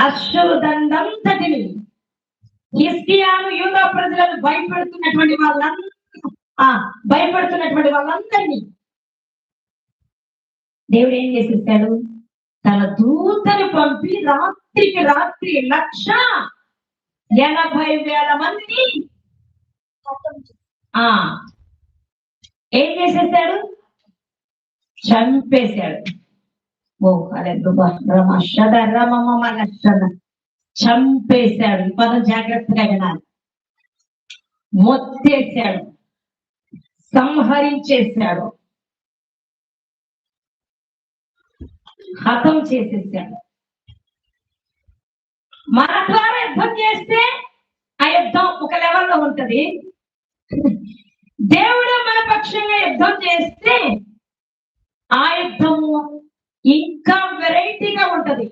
అశ్వదండంతటిని హిజ్కియాను యూదా ప్రజలను భయపడుతున్నటువంటి వాళ్ళందరినీ దేవుడు ఏం చేసేసాడు? తన దూతని పంపి రాత్రికి రాత్రి 1,80,000 మందిని ఏం చేసేసాడు? చంపేశాడు. చంపేశాడు. ఈ పదం జాగ్రత్తగా వినాలి. మొత్తేశాడు, సంహరించేశాడు, హతం చేసేసాడు. మన ద్వారా యుద్ధం చేస్తే ఆ యుద్ధం ఒక లెవెల్లో ఉంటది. దేవుడు మన పక్షంగా యుద్ధం చేస్తే ఆ యుద్ధము ఇంకా వెరైటీగా ఉంటది.